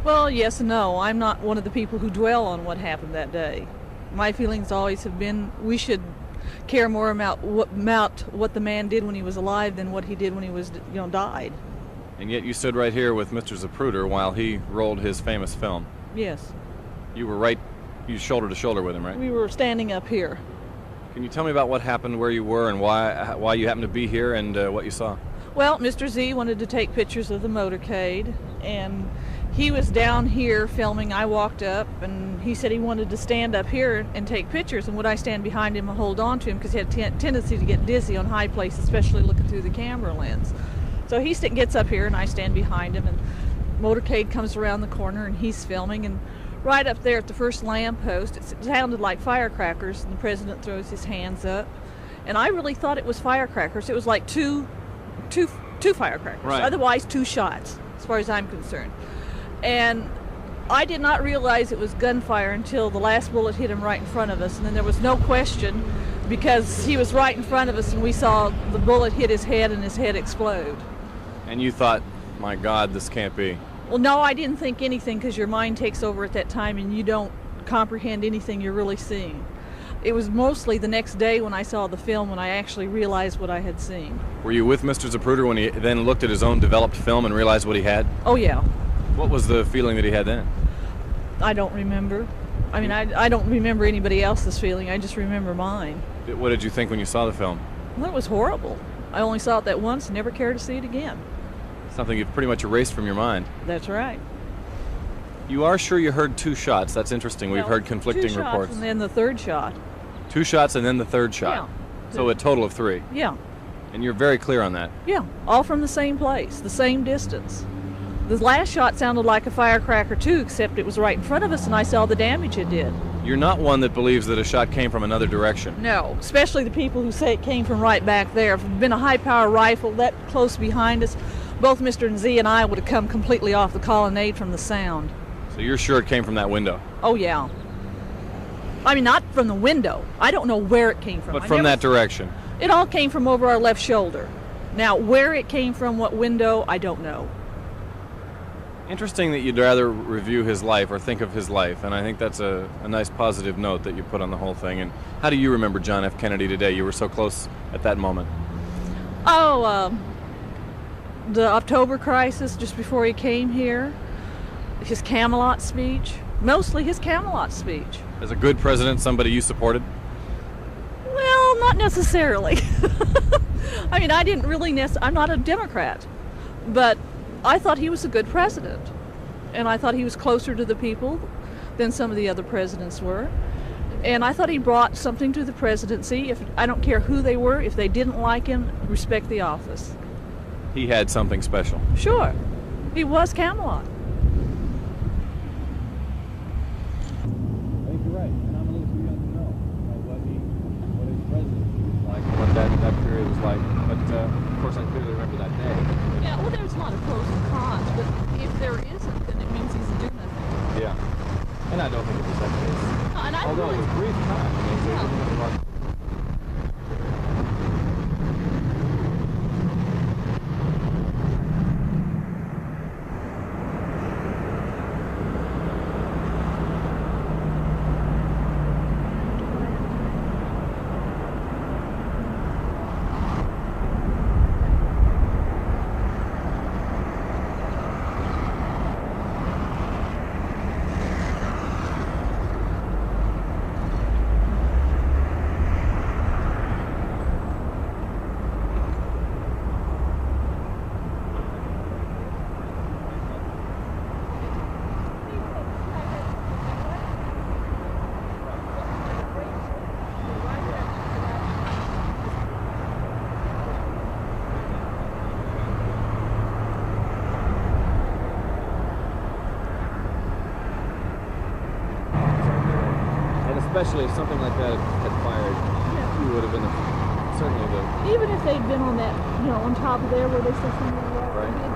Well, yes and no. I'm not one of the people who dwell on what happened that day. My feelings always have been we should care more about what the man did when he was alive than what he did when he was, died. And yet you stood right here with Mr. Zapruder while he rolled his famous film. Yes. You were you shoulder to shoulder with him, right? We were standing up here. Can you tell me about what happened, where you were, and why you happened to be here, and what you saw? Well, Mr. Z wanted to take pictures of the motorcade, and he was down here filming. I walked up, and he said he wanted to stand up here and take pictures, and would I stand behind him and hold on to him, because he had a tendency to get dizzy on high places, especially looking through the camera lens. So he gets up here, and I stand behind him, and motorcade comes around the corner, and he's filming, and right up there at the first lamppost, it sounded like firecrackers, and the president throws his hands up, and I really thought it was firecrackers. It was like two firecrackers, right. Otherwise 2 shots, as far as I'm concerned. And I did not realize it was gunfire until the last bullet hit him right in front of us, and then there was no question because he was right in front of us, and we saw the bullet hit his head and his head explode. And you thought, my God, this can't be. Well, no, I didn't think anything, because your mind takes over at that time and you don't comprehend anything you're really seeing. It was mostly the next day when I saw the film when I actually realized what I had seen. Were you with Mr. Zapruder when he then looked at his own developed film and realized what he had? Oh, yeah. What was the feeling that he had then? I don't remember. I mean, I don't remember anybody else's feeling. I just remember mine. What did you think when you saw the film? Well, it was horrible. I only saw it that once and never cared to see it again. Something you've pretty much erased from your mind. That's right. You are sure you heard 2 shots? That's interesting. We've heard conflicting 2 shots reports. And then the 3rd shot. 2 shots and then the 3rd shot? Yeah. So a total of 3? Yeah. And you're very clear on that? Yeah. All from the same place, the same distance. The last shot sounded like a firecracker too, except it was right in front of us and I saw the damage it did. You're not one that believes that a shot came from another direction? No, especially the people who say it came from right back there. If it had been a high-power rifle that close behind us, both Mr. Z and I would have come completely off the colonnade from the sound. So you're sure it came from that window? Oh, yeah. I mean, not from the window. I don't know where it came from. But from that direction? It all came from over our left shoulder. Now, where it came from, what window, I don't know. Interesting that you'd rather review his life or think of his life, and I think that's a nice positive note that you put on the whole thing. And how do you remember John F. Kennedy today? You were so close at that moment. Oh, the October crisis, just before he came here, his Camelot speech, mostly his Camelot speech. As a good president, somebody you supported? Well, not necessarily. I mean, I didn't really I'm not a Democrat, but I thought he was a good president, and I thought he was closer to the people than some of the other presidents were, and I thought he brought something to the presidency. I don't care who they were, if they didn't like him, respect the office. He had something special. Sure. He was Camelot. I think you're right, and I'm a little too young to know what his presidency was like, what that period was like, but of course I clearly remember that day. Yeah, well, there's a lot of pros and cons, but if there isn't, then it means he's a do nothing. Yeah, and I don't think it was that case. No, and although it was brief time, I mean, they didn't have a lot. Especially if something like that had fired, you would have been certainly the... Even if they'd been on that, on top of there where they said something like that, right.